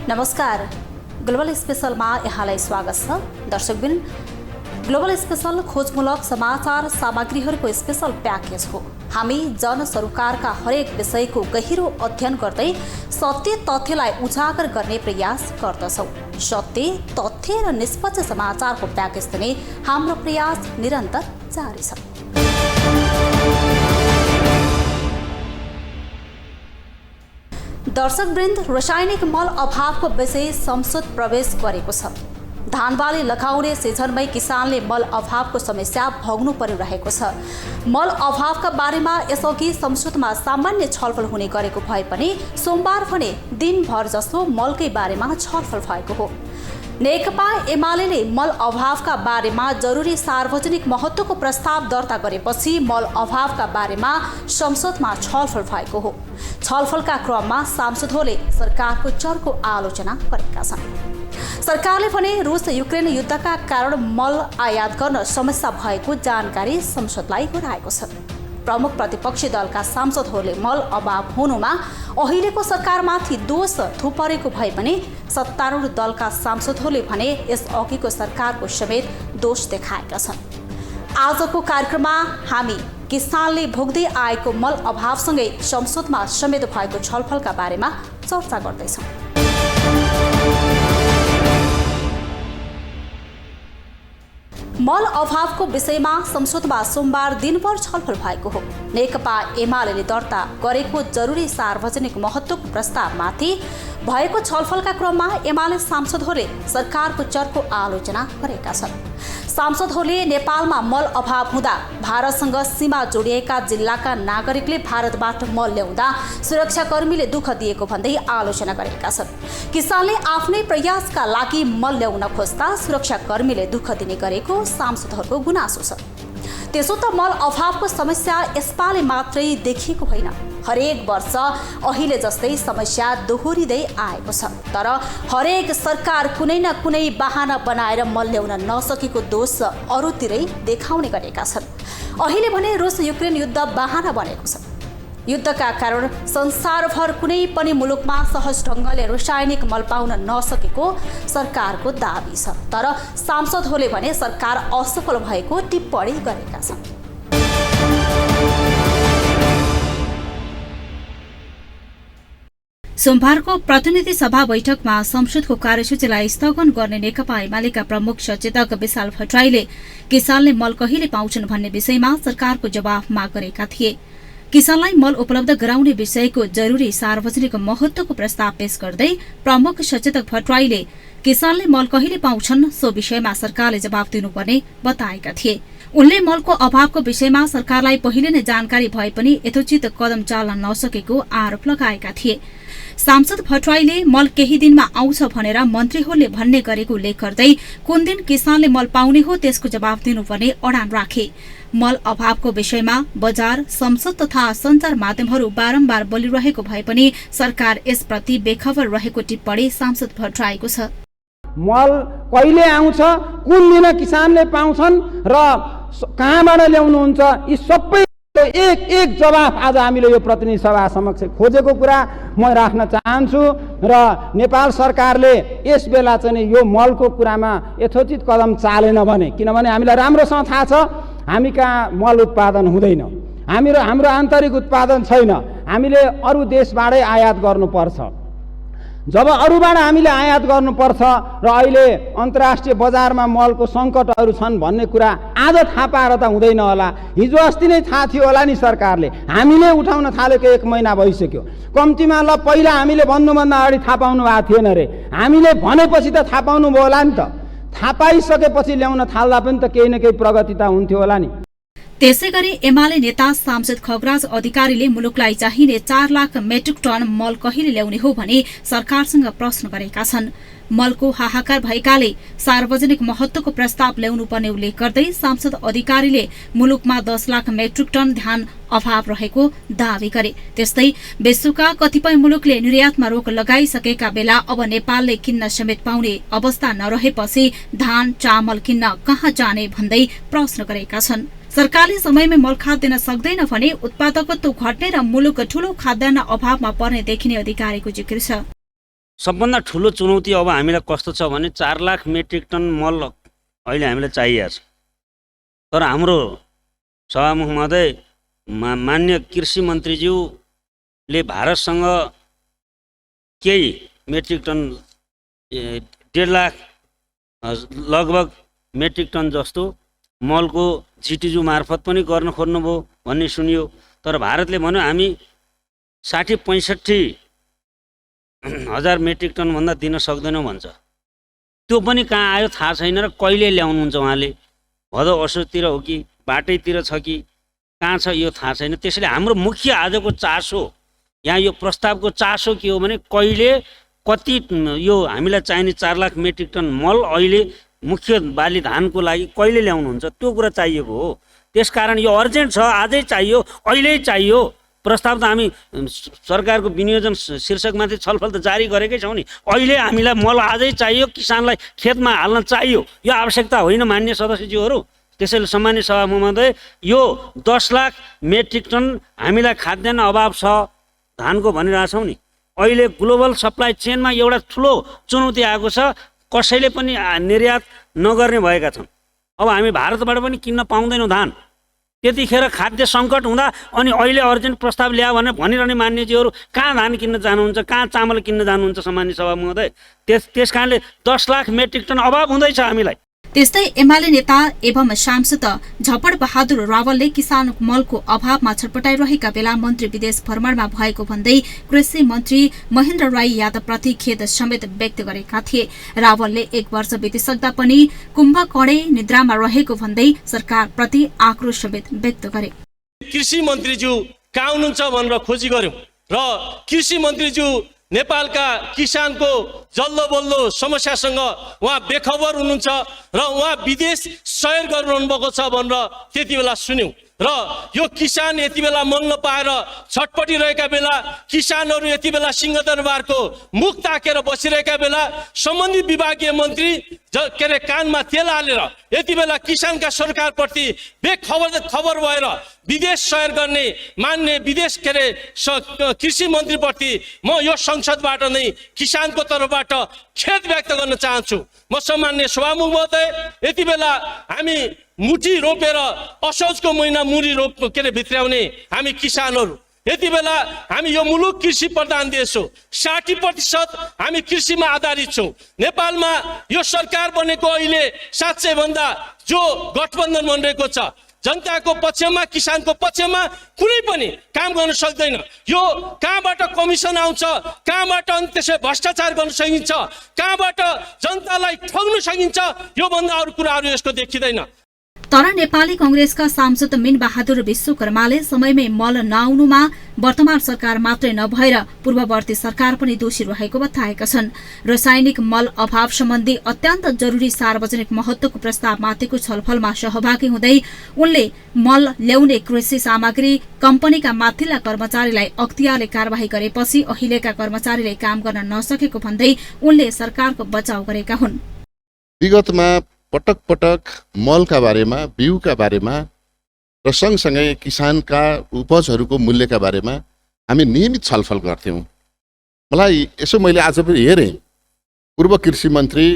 नमस्कार, ग्लोबल स्पेशलमा यहाँलाई स्वागत छ। दर्शकबिन, ग्लोबल स्पेशल खोजमूलक समाचार सामग्रीहरूको स्पेशल प्याकेज हो। हामी जनसरोकारका हरेक विषयको गहिरो अध्ययन गर्दै सत्य तथ्यलाई उजागर गर्ने प्रयास गर्दछौँ। सत्य, तथ्य र निष्पक्ष समाचारको प्याकेज दिने हाम्रो प्रयास निरन्तर जारी छ। दर्शकवृन्द, रासायनिक मल अभावको विषय संसद प्रवेश गरेको छ। धानबाली लगाउने सिजनमै किसानले मल अभावको समस्या भोग्नु परिरहेको छ। मल अभावका बारेमा यसअघि संसदमा सामान्य छलफल हुने गरेको भए पनि सोमबार भने दिनभर जस्तो मलकै बारेमा छलफल भएको हो। नेकपा एमाले मल अभावका बारेमा जरुरी सार्वजनिक महत्त्वको प्रस्ताव दर्ता गरेपछि मल अभावका बारेमा संसदमा छलफल भएको हो। छलफलका क्रममा सांसदहरूले सरकारको चर्को आलोचना गरेका छन्। सरकारले भने रुस युक्रेन युद्धका कारण मल आयात गर्न समस्या भएको जानकारी संसदलाई गराएको छ। प्रमुख प्रतिपक्षी दलका सांसदहरूले मल अभाव हुनुमा अहिलेको सरकारमाथि दोष थुपरेको भए पनि सत्तारूढ दलका सांसदहरूले भने यसअघिको सरकारको समेत दोष देखाएका छन्। आजको कार्यक्रममा हामी किसानले भोग्दै आएको मल अभावसँगै संसदमा समेत भएको छलफलका बारेमा चर्चा गर्दैछौँ। मल अभावको विषयमा संसदमा सोमबार दिनभर छलफल भएको हो। नेकपा एमाले दर्ता गरेको जरुरी सार्वजनिक महत्त्वको प्रस्तावमाथि भएको छलफलका क्रममा एमाले सांसदहरूले सरकारको चर्को आलोचना गरेका छन्। सांसदहरूले नेपालमा मल अभाव हुँदा भारतसँग सीमा जोडिएका जिल्लाका नागरिकले भारतबाट मल ल्याउँदा सुरक्षाकर्मीले दुःख दिएको भन्दै आलोचना गरेका छन्। किसानले आफ्नै प्रयासका लागि मल ल्याउन खोज्दा सुरक्षाकर्मीले दुःख दिने गरेको सांसदहरूको गुनासो छ। त्यसो त मल अभावको समस्या यसपालि मात्रै देखिएको होइन, हरेक वर्ष अहिले जस्तै समस्या दोहोरिँदै आएको छ। तर हरेक सरकार कुनै न कुनै बहाना बनाएर मल ल्याउन नसकेको दोष अरूतिरै देखाउने गरेका छन्। अहिले भने रुस युक्रेन युद्ध बहाना बनेको छ। युद्धका कारण संसारभर कुनै पनि मुलुकमा सहज ढङ्गले रासायनिक मल पाउन नसकेको सरकारको दाबी छ। तर सांसदहरूले भने सरकार असफल भएको टिप्पणी गरेका छन्। सोमबारको प्रतिनिधि सभा बैठकमा संसदको कार्यसूचीलाई स्थगन गर्ने नेकपा एमालेका प्रमुख सचेतक विशाल भट्टराईले किसानले मल कहिले पाउँछन् भन्ने विषयमा सरकारको जवाफ माग गरेका थिए। किसानलाई मल उपलब्ध गराउने विषयको जरुरी सार्वजनिक महत्त्वको प्रस्ताव पेश गर्दै प्रमुख सचेतक भट्टराईले किसानले मल कहिले पाउँछन् सो विषयमा सरकारले जवाफ दिनुपर्ने बताएका थिए। उनले मलको अभावको विषयमा सरकारलाई पहिले नै जानकारी भए पनि यथोचित कदम चाल्न नसकेको आरोप लगाएका थिए। सांसद भट्टराईले मल केही दिनमा आउँछ भनेर मन्त्रीहरूले भन्ने गरेको उल्लेख गर्दै कुन दिन किसानले मल पाउने हो त्यसको जवाफ दिनुपर्ने अडान राखे। मल अभावको विषयमा बजार, संसद तथा सञ्चार माध्यमहरू बारम्बार बोलिरहेको भए पनि सरकार यसप्रति बेखबर रहेको टिप्पणी सांसद भट्टराईको छ। मल कहिले आउँछ, कुन दिन किसानले पाउँछन् र कहाँबाट ल्याउनुहुन्छ, यी सबै एक एक जवाफ आज हामीले यो प्रतिनिधि सभा समक्ष खोजेको कुरा म राख्न चाहन्छु। र नेपाल सरकारले यस बेला चाहिँ यो मलको कुरामा यथोचित कदम चालेन भने, किनभने हामीलाई राम्रोसँग थाहा छ हामी कहाँ मल उत्पादन हुँदैन, हाम्रो आन्तरिक उत्पादन छैन, हामीले अरू देशबाटै आयात गर्नुपर्छ। जब अरूबाट हामीले आयात गर्नुपर्छ र अहिले अन्तर्राष्ट्रिय बजारमा मलको सङ्कटहरू छन् भन्ने कुरा आज थाहा पाएर त हुँदैन होला। हिजो अस्ति नै थाहा थियो होला नि सरकारले, हामीले उठाउन थालेको 1 महिना भइसक्यो। कम्तीमा ल पहिला हामीले भन्नुभन्दा अगाडि थाहा पाउनु भएको थिएन रे, हामीले भनेपछि त थाहा पाउनु भयो होला नि त। थाहा पाइसकेपछि ल्याउन थाल्दा पनि त केही न केही प्रगति त हुन्थ्यो होला नि। त्यसैगरी एमाले नेता सांसद खगराज अधिकारीले मुलुकलाई चाहिने 4 लाख मेट्रिक टन मल कहिले ल्याउने हो भनी सरकारसँग प्रश्न गरेका छन्। मलको हाहाकार भएकाले सार्वजनिक महत्त्वको प्रस्ताव ल्याउनुपर्ने उल्लेख गर्दै सांसद अधिकारीले मुलुकमा 10 लाख मेट्रिक टन धान अभाव रहेको दावी गरे। त्यस्तै विश्वका कतिपय मुलुकले निर्यातमा रोक लगाइसकेका बेला अब नेपालले किन्न समेत पाउने अवस्था नरहेपछि धान चामल किन्न कहाँ जाने भन्दै प्रश्न गरेका छन्। सरकारले समयमै मल खाद दिन सक्दैन भने उत्पादकत्व घट्ने र मुलुक ठूलो खाद्यान्न अभावमा पर्ने देखिने अधिकारीको जिकिर छ। सबभन्दा ठुलो चुनौती अब हामीलाई कस्तो छ भने 4 लाख मेट्रिक टन मल अहिले हामीलाई चाहिएको छ। तर हाम्रो सभामुख महोदय मान्य कृषि मन्त्रीज्यूले भारतसँग केही मेट्रिक टन 1.5 लाख लगभग मेट्रिक टन जस्तो मलको जिटिजु मार्फत पनि गर्न खोज्नुभयो भन्ने सुनियो। तर भारतले भन्यो हामी 60-65 हजार मेट्रिक टनभन्दा दिन सक्दैनौँ भन्छ। त्यो पनि कहाँ आयो थाहा छैन र कहिले ल्याउनुहुन्छ उहाँले, भदौ असोजतिर हो कि बाटैतिर छ कि कहाँ छ यो थाहा छैन। त्यसैले हाम्रो मुख्य आजको चासो यहाँ यो प्रस्तावको चासो के हो भने कहिले कति यो हामीलाई चाहिने 4 लाख मेट्रिक टन मल अहिले मुख्य बाली धानको लागि कहिले ल्याउनुहुन्छ त्यो कुरा चाहिएको हो। त्यसकारण यो अर्जेन्ट छ, आजै चाहियो, अहिले चाहियो। प्रस्ताव त हामी सरकारको विनियोजन शीर्षकमाथि छलफल त जारी गरेकै छौँ नि। अहिले हामीलाई मल आजै चाहियो, किसानलाई खेतमा हाल्न चाहियो, यो आवश्यकता होइन मान्य सदस्यज्यूहरू। त्यसैले सम्मान्य सभामुख महोदय यो 10 लाख मेट्रिक टन हामीलाई खाद्यान्न अभाव छ धानको भनिरहेछौँ नि। अहिले ग्लोबल सप्लाई चेनमा एउटा ठुलो चुनौती आएको छ, कसैले पनि निर्यात नगर्ने भएका छन्। अब हामी भारतबाट पनि किन्न पाउँदैनौँ धान। त्यतिखेर खाद्य सङ्कट हुँदा अनि अहिले अर्जेन्ट प्रस्ताव ल्यायो भनेर भनिरहने मान्यज्यूहरू कहाँ धान किन्न जानुहुन्छ, कहाँ चामल किन्न जानुहुन्छ सम्मान्य सभामुख महोदय। त्यस कारणले 10 लाख मेट्रिक टन अभाव हुँदैछ हामीलाई। त्यस्तै एमाले नेता एवं सांसद झपड बहादुर रावलले किसान मलको अभावमा छटपटाइरहेका बेला मन्त्री विदेश भ्रमणमा भएको भन्दै कृषि मन्त्री महेन्द्र राई यादवप्रति खेद समेत व्यक्त गरेका थिए। रावलले 1 वर्ष बितिसक्दा पनि कुम्भकर्णे निद्रामा रहेको भन्दै सरकारप्रति आक्रोश समेत व्यक्त गरे। कृषि मन्त्रीज्यू कहाँ हुनुहुन्छ भनेर खोजी गर्यौं र कृषि मन्त्रीज्यू नेपालका किसानको जल्दो बल्दो समस्यासँग उहाँ बेखबर हुनुहुन्छ र उहाँ विदेश सैर गरिरहनु भएको छ भनेर त्यति बेला सुन्यौं। र यो किसान यति बेला मल नपाएर छटपटिरहेका बेला, किसानहरू यति बेला सिंहदरबारको मुख ताकेर बसिरहेका बेला सम्बन्धित विभागीय मन्त्री कानमा तेल हालेर यति बेला किसानका सरकारप्रति बेखबर भएर विदेश सैर गर्ने मान्य विदेश कृषि मन्त्रीप्रति म यो संसदबाट नै किसानको तर्फबाट खेद व्यक्त गर्न चाहन्छु। म सम्मान्य सभामुख महोदय, यति बेला हामी मुठी रोपेर असोजको महिना मुरी भित्र्याउने हामी किसानहरू, यति बेला हामी यो मुलुक कृषि प्रधान देश हो। 60% हामी कृषिमा आधारित छौँ। नेपालमा यो सरकार बनेको अहिले 700 भन्दा जो गठबन्धन बनिरहेको छ, जनताको पक्षमा किसानको पक्षमा कुनै पनि काम गर्न सक्दैन। यो कहाँबाट कमिसन आउँछ, कहाँबाट अनि त्यसै भ्रष्टाचार गर्न सकिन्छ, कहाँबाट जनतालाई ठग्न सकिन्छ, यो भन्दा अरू कुराहरू यसको देखिँदैन। तर नेपाली कांग्रेसका सांसद मीन बहादुर विश्वकर्माले समयमै मल नआउनुमा वर्तमान सरकार मात्रै नभएर पूर्ववर्ती सरकार पनि दोषी रहेको बताएका छन्। रासायनिक मल अभाव सम्बन्धी अत्यन्त जरुरी सार्वजनिक महत्वको प्रस्तावमाथिको छलफलमा सहभागी हुँदै उनले मल ल्याउने कृषि सामग्री कम्पनीका माथिल्ला कर्मचारीलाई अख्तियारले कारबाही गरेपछि अहिलेका कर्मचारीले काम गर्न नसकेको भन्दै उनले सरकारको बचाउ गरेका हुन्। विगतमा पटक पटक मलका बारेमा, बिउका बारेमा र सँगसँगै किसानका उपजहरूको मूल्यका बारेमा हामी नियमित छलफल गर्थ्यौँ। मलाई यसो मैले आज पनि हेरेँ, पूर्व कृषि मन्त्री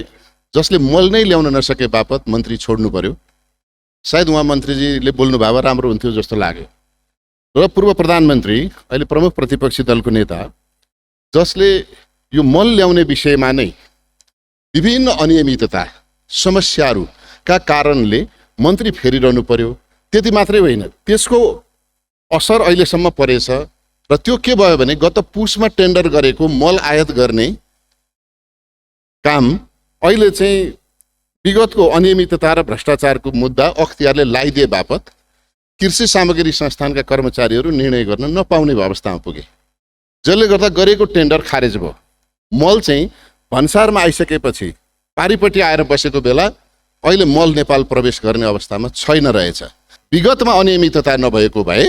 जसले मल नै ल्याउन नसके बापत मन्त्री छोड्नु पर्यो, सायद उहाँ मन्त्रीजीले बोल्नु भए राम्रो हुन्थ्यो जस्तो लाग्यो। र पूर्व प्रधानमन्त्री अहिले प्रमुख प्रतिपक्षी दलको नेता जसले यो मल ल्याउने विषयमा नै विभिन्न अनियमितता समस्याहरूका कारणले मन्त्री फेरिरहनु पर्यो। त्यति मात्रै होइन, त्यसको असर अहिलेसम्म परेछ। र त्यो के भयो भने गत पुसमा टेन्डर गरेको मल आयात गर्ने काम अहिले चाहिँ विगतको अनियमितता र भ्रष्टाचारको मुद्दा अख्तियारले लगाइदिए बापत कृषि सामग्री संस्थानका कर्मचारीहरू निर्णय गर्न नपाउने अवस्थामा पुगे, जसले गर्दा गरेको टेन्डर खारेज भयो। मल चाहिँ भन्सारमा आइसकेपछि पारिपट्टि आएर बसेको बेला अहिले मल नेपाल प्रवेश गर्ने अवस्थामा छैन रहेछ। विगतमा अनियमितता नभएको भए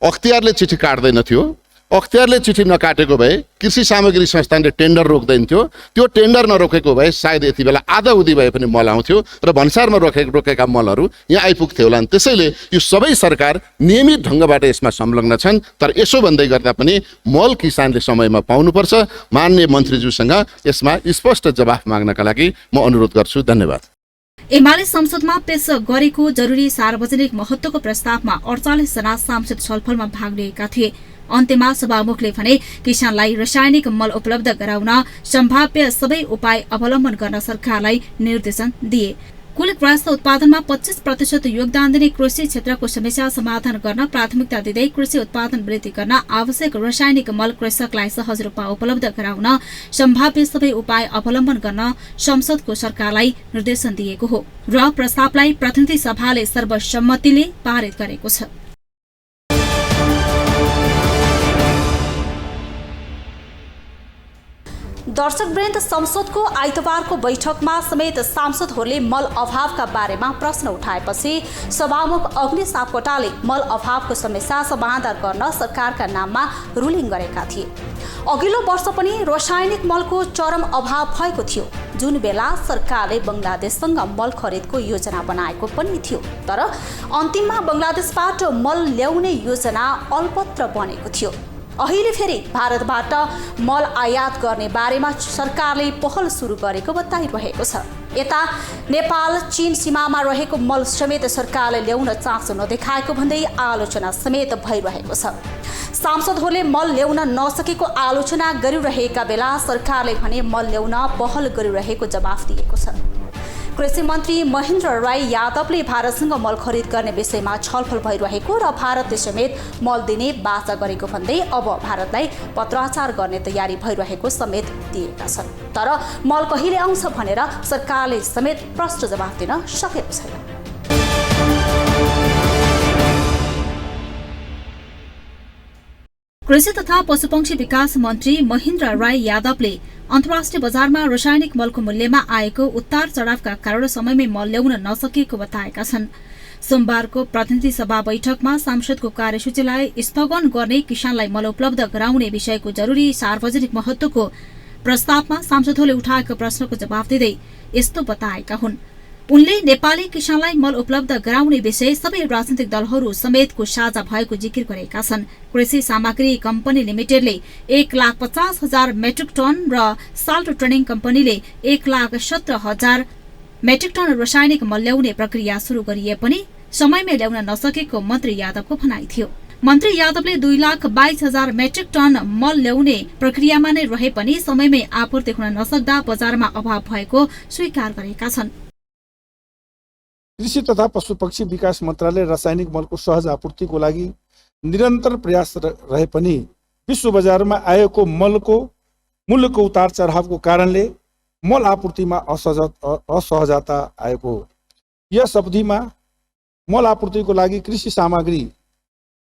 अख्तियारले चिठी काट्दैन थियो, अख्तियारले चिठी नकाटेको भए कृषि सामग्री संस्थानले टेन्डर रोक्दैन थियो, त्यो टेन्डर नरोकेको भए सायद यति बेला आधा उधी भए पनि मल आउँथ्यो र भन्सारमा रोकेका मलहरू यहाँ आइपुग्थ्यो होला। त्यसैले यो सबै सरकार नियमित ढङ्गबाट यसमा संलग्न छन्। तर यसो भन्दै गर्दा पनि मल किसानले समयमा पाउनुपर्छ। माननीय मन्त्रीज्यूसँग यसमा स्पष्ट जवाफ माग्नका लागि म अनुरोध गर्छु। धन्यवाद। एमाले संसदमा पेश गरेको जरुरी सार्वजनिक महत्वको प्रस्तावमा 48 जना सांसद छलफलमा भाग लिएका थिए। अन्त्यमा सभामुखले भने किसानलाई रासायनिक मल उपलब्ध गराउन सम्भाव्य सबै उपाय अवलम्बन गर्न सरकारलाई निर्देशन दिए। कुल ग्रास उत्पादनमा 25% योगदान दिने कृषि क्षेत्रको समस्या समाधान गर्न प्राथमिकता दिँदै कृषि उत्पादन वृद्धि गर्न आवश्यक रासायनिक मल कृषकलाई सहज रूपमा उपलब्ध गराउन सम्भाव्य सबै उपाय अवलम्बन गर्न संसदको सरकारलाई निर्देशन दिएको हो र प्रस्तावलाई प्रतिनिधि सभाले सर्वसम्मतिले पारित गरेको छ। दर्शकवृन्द, संसदको आइतबारको बैठकमा समेत सांसदहरूले मल अभावका बारेमा प्रश्न उठाएपछि सभामुख अग्नि सापकोटाले मल अभावको समस्या समाधान गर्न सरकारका नाममा रुलिङ गरेका थिए। अघिल्लो वर्ष पनि रासायनिक मलको चरम अभाव भएको थियो, जुन बेला सरकारले बंगलादेशसँग मल खरिदको योजना बनाएको पनि थियो। तर अन्तिममा बंगलादेशबाट मल ल्याउने योजना अल्पत्र बनेको थियो। अहिले फेरि भारतबाट मल आयात गर्ने बारेमा सरकारले पहल सुरु गरेको बताइरहेको छ। यता नेपाल चीन सीमामा रहेको मल समेत सरकारले ल्याउन चासो नदेखाएको भन्दै आलोचना समेत भइरहेको छ। सांसदहरूले मल ल्याउन नसकेको आलोचना गरिरहेका बेला सरकारले भने मल ल्याउन पहल गरिरहेको जवाफ दिएको छ। कृषि मन्त्री महेन्द्र राय यादवले भारतसँग मल खरिद गर्ने विषयमा छलफल भइरहेको र भारतले समेत मल दिने बाचा गरेको भन्दै अब भारतलाई पत्राचार गर्ने तयारी भइरहेको समेत दिएका छन्। तर मल कहिले आउँछ भनेर सरकारले समेत प्रश्न जवाफ दिन सकेको छैन। कृषि तथा पशुपक्षी विकास मन्त्री महेन्द्र राय यादवले अन्तर्राष्ट्रिय बजारमा रासायनिक मलको मूल्यमा आएको उतार चढावका कारण समयमै मल ल्याउन नसकेको बताएका छन्। सोमबारको प्रतिनिधि सभा बैठकमा सांसदको कार्यसूचीलाई स्थगन गर्ने किसानलाई मल उपलब्ध गराउने विषयको जरुरी सार्वजनिक महत्वको प्रस्तावमा सांसदहरूले उठाएको प्रश्नको जवाफ दिँदै यस्तो बताएका हुन्। उनले नेपाली किसानलाई मल उपलब्ध गराउने विषय सबै राजनीतिक दलहरू समेतको साझा भएको जिकिर गरेका छन्। कृषि सामग्री कम्पनी लिमिटेडले 1,50,000 मेट्रिक टन र साल्ट ट्रेनिङ कम्पनीले 1,17,000 मेट्रिक टन रासायनिक मल ल्याउने प्रक्रिया शुरू गरिए पनि समयमै ल्याउन नसकेको मन्त्री यादवको भनाइ थियो। मन्त्री यादवले 2,22,000 मेट्रिक टन मल ल्याउने प्रक्रियामा नै रहे पनि समयमै आपूर्ति हुन नसक्दा बजारमा अभाव भएको स्वीकार गरेका छन्। कृषि तथा पशुपक्षी विकास मन्त्रालय रासायनिक मलको सहज आपूर्तिको लागि निरन्तर प्रयास रहे पनि विश्व बजारमा आएको मलको मूल्यको उतार चढावको कारणले मल आपूर्तिमा असहजता आएको हो। यस अवधिमा मल आपूर्तिको लागि कृषि सामग्री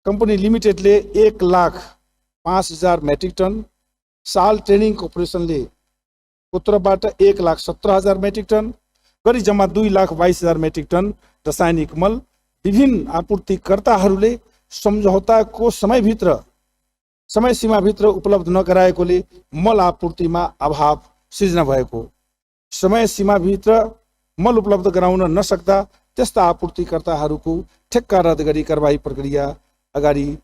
कम्पनी लिमिटेडले 1,05,000 मेट्रिक टन, साल ट्रेनिङ कर्पोरेसनले तर्फबाट 1,17,000 मेट्रिक टन गरी जम्मा 2,22,000 मेट्रिक टन रासायनिक मल विभिन्न आपूर्तिकर्ताहरूले सम्झौताको समय सीमाभित्र उपलब्ध नगराएकोले मल आपूर्तिमा अभाव सिर्जना भएको। समय सीमाभित्र मल उपलब्ध गराउन नसक्दा त्यस्ता आपूर्तिकर्ताहरूको ठेक्का रद्द गरी कारबाही प्रक्रिया अगाडि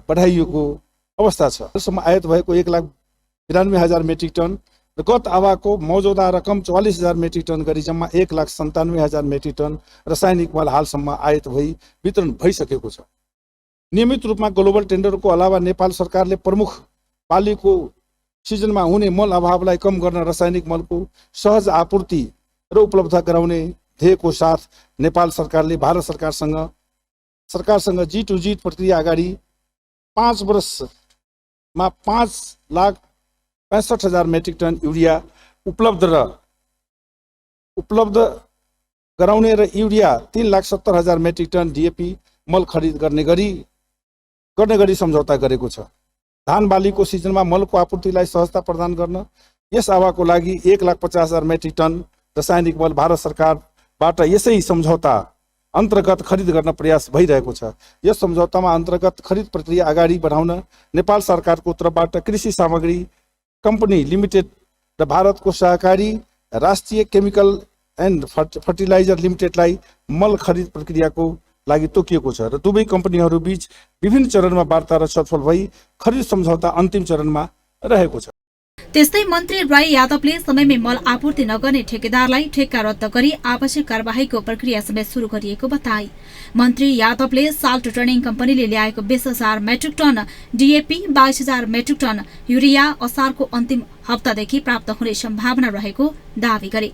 बढाइएको अवस्था छ। यसमा आयात भएको 1,92,000 मेट्रिक टन र गत आवाको मौजूदा रकम 44,000 मेट्रिक टन गरी जम्मा 1,97,000 मेट्रिक टन रासायनिक मल हालसम्म आयात भई वितरण भइसकेको छ। नियमित रूपमा ग्लोबल टेन्डरको अलावा नेपाल सरकारले प्रमुख पालीको सिजनमा हुने मल अभावलाई कम गर्न रासायनिक मलको सहज आपूर्ति र उपलब्ध गराउने ध्येयको साथ नेपाल सरकारले भारत सरकारसँग G2G प्रक्रिया अगाडि 5 वर्षमा 5,65,000 मेट्रिक टन युरिया उपलब्ध गराउने र युरिया 3,70,000 मेट्रिक टन DAP मल खरिद गर्ने गरी सम्झौता गरेको छ। धान बालीको सिजनमा मलको आपूर्तिलाई सहजता प्रदान गर्न यस आवाको लागि 1,50,000 मेट्रिक टन रासायनिक मल भारत सरकारबाट यसै सम्झौता अन्तर्गत खरिद गर्न प्रयास भइरहेको छ। यस सम्झौतामा अन्तर्गत खरिद प्रक्रिया अगाडि बढाउन नेपाल सरकारको तर्फबाट कृषि सामग्री कम्पनी लिमिटेड र भारतको सहकारी राष्ट्रिय केमिकल एन्ड फर्टिलाइजर लिमिटेडलाई मल खरिद प्रक्रियाको लागि तोकिएको छ र दुवै कम्पनीहरू बीच विभिन्न चरणमा वार्ता र छलफल भई खरिद सम्झौता अन्तिम चरणमा रहेको छ। त्यस्तै मन्त्री राई यादवले समयमै मल आपूर्ति नगर्ने ठेकेदारलाई ठेक्का रद्द गरी आवश्यक कार्यवाहीको प्रक्रिया समेत शुरू गरिएको बताए। मन्त्री यादवले साल्ट ट्रेनिङ कम्पनीले ल्याएको 20,000 metric ton DAP 22,000 metric ton urea असारको अन्तिम हप्तादेखि प्राप्त हुने सम्भावना रहेको दावी गरे।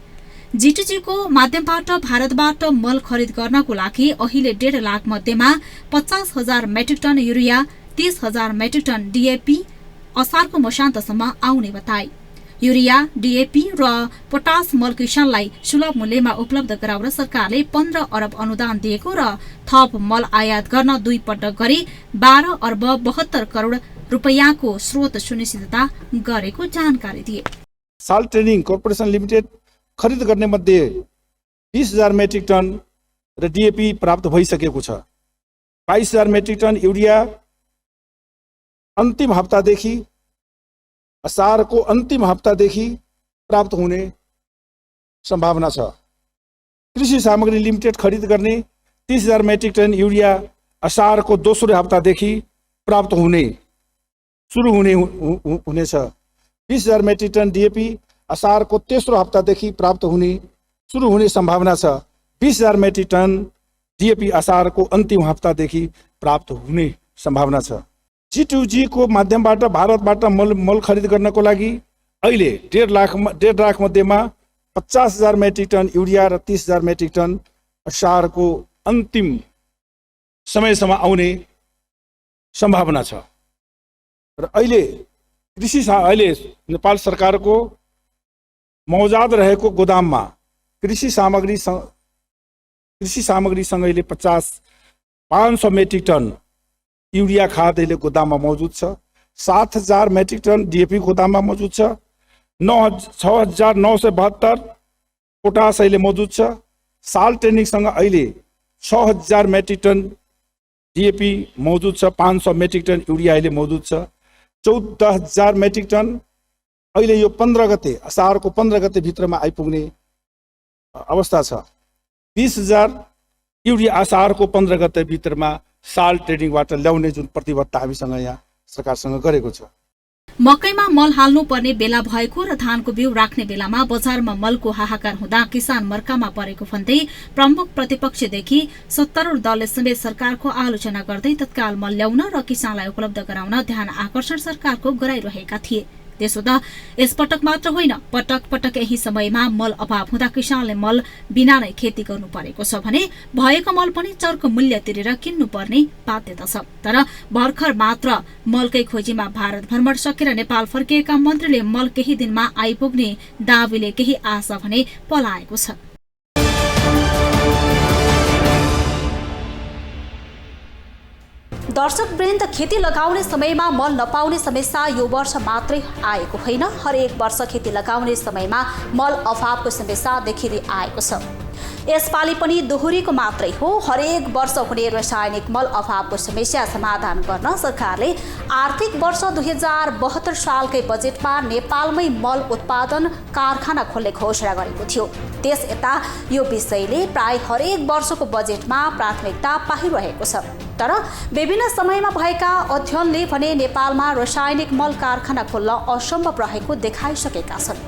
जीटीजीको माध्यमबाट भारतबाट मल खरिद गर्नको लागि अहिले 1.5 लाख मध्येमा 50,000 metric ton urea 30,000 metric ton DAP असारको मसान्तसम्म आउने बताए। युरिया, डीएपी र पोटास मल किसानलाई सुलभ मूल्यमा उपलब्ध गराउन सरकारले 15 अरब अनुदान दिएको र थप मल आयात गर्न 2 पटक गरी 12 अर्ब 72 करोड़ रुपैयाँको स्रोत सुनिश्चितता गरेको जानकारी दिए। साल्ट ट्रेनिङ कर्पोरेसन लिमिटेड खरिद गर्ने मध्ये 20,000 मेट्रिक टन र डीएपी प्राप्त भइसकेको छ। 22,000 मेट्रिक टन युरिया अन्तिम हप्तादेखि असारको अन्तिम हप्तादेखि प्राप्त हुने सम्भावना छ। कृषि सामग्री लिमिटेड खरिद गर्ने 30,000 मेट्रिक टन युरिया असारको दोस्रो हप्तादेखि प्राप्त सुरु हुनेछ। 20,000 मेट्रिक टन डीएपी असारको तेस्रो हप्तादेखि प्राप्त सुरु हुने सम्भावना छ। 20,000 मेट्रिक टन डीएपी असारको अन्तिम हप्तादेखि प्राप्त हुने सम्भावना छ। G2G को माध्यमबाट भारतबाट मल खरिद गर्नको लागि अहिले 1.5 लाख मध्येमा 50,000 मेट्रिक टन युरिया र 30,000 मेट्रिक टन असारको अन्तिम समयसम्म आउने सम्भावना छ। र अहिले नेपाल सरकारको मौजाद रहेको गोदाममा कृषि सामग्रीसँग अहिले 500 मेट्रिक टन युरिया खाद अहिले गोदाममा मौजुद छ। 7,000 मेट्रिक टन डीएपी गोदाममा मौजुद छ। 6,972 पोटास अहिले मौजुद छ। साल्ट ट्रेनिङसँग अहिले 6,000 मेट्रिक टन डीएपी मौजुद छ। 500 मेट्रिक टन युरिया अहिले मौजुद छ। 14,000 मेट्रिक टन अहिले यो 15 गते असारको 15 गते भित्रमा आइपुग्ने अवस्था छ। 20,000 युरिया असारको 15 गते भित्रमा साल्ट ट्रेडिङबाट ल्याउने जुन प्रतिबद्धता हामीसँग यहाँ सरकारसँग गरेको छ। मकैमा मल हाल्नु पर्ने बेला भएको र धानको बिउ राख्ने बेलामा बजारमा मलको हाहाकार हुँदा किसान मर्कामा परेको भन्दै प्रमुख प्रतिपक्षदेखि सत्तारूढ दलले समेत सरकारको आलोचना गर्दै तत्काल मल ल्याउन र किसानलाई उपलब्ध गराउन ध्यान आकर्षण सरकारको गराइरहेका थिए। त्यसो त यसपटक मात्र होइन, पटक पटक यही समयमा मल अभाव हुँदा किसानले मल बिना नै खेती गर्नु परेको छ भने भएको मल पनि चर्को मूल्य तिरेर किन्नु पर्ने बाध्यता छ। तर भर्खर मात्र मलकै खोजीमा भारत भ्रमण सकेर नेपाल फर्किएका मन्त्रीले मल केही दिनमा आइपुग्ने दावीले केही आशा भने पलाएको छ। दर्शकवृन्द, खेती लगाउने समयमा मल नपाउने समस्या यो वर्ष मात्रै आएको होइन, हरेक वर्ष खेती लगाउने समयमा मल अभावको समस्या देखिँदै आएको छ। यसपालि पनि दोहोरीको मात्रै हो। हरेक वर्ष हुने रासायनिक मल अभावको समस्या समाधान गर्न सरकारले आर्थिक वर्ष 2072 सालकै बजेटमा नेपालमै मल उत्पादन कारखाना खोल्ने घोषणा गरेको थियो। त्यस यता यो विषयले प्राय हरेक वर्षको बजेटमा प्राथमिकता पाइरहेको छ। तर विभिन्न समयमा भएका अध्ययनले भने नेपालमा रासायनिक मल कारखाना खोल्न असम्भव रहेको देखाइसकेका छन्।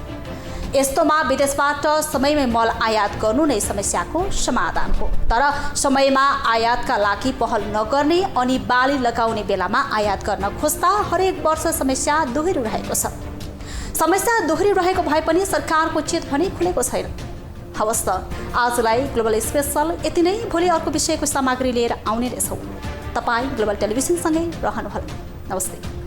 यस्तोमा विदेशबाट समयमै मल आयात गर्नु नै समस्याको समाधान हो। तर समयमा आयातका लागि पहल नगर्ने अनि बाली लगाउने बेलामा आयात गर्न खोज्दा हरेक वर्ष समस्या दोहोरिरहेको छ। समस्या दोहोरिरहेको भए पनि सरकारको चित भने खुलेको छैन। हवस् त, आजलाई ग्लोबल स्पेशल यति नै। भोलि अर्को विषयको सामग्री लिएर आउने रहेछौँ। तपाईँ ग्लोबल टेलिभिजनसँगै रहनुहोला। नमस्ते।